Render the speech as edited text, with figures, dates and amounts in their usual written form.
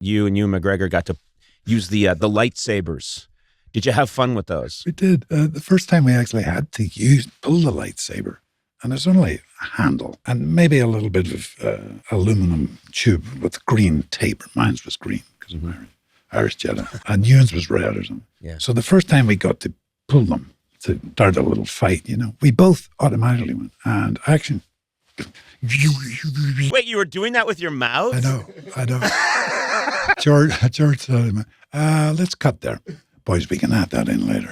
You and Ewan McGregor got to use the lightsabers. Did you have fun with those? We did. The first time we actually had to pull the lightsaber, and there's only a handle and maybe a little bit of aluminum tube with green tape. Mine was green because I'm Irish Jedi, and Ewan's was red or something. Yeah. So the first time we got to pull them to start a little fight, we both automatically went, and action. Wait, you were doing that with your mouth? I know. George said, let's cut there. Boys, we can add that in later.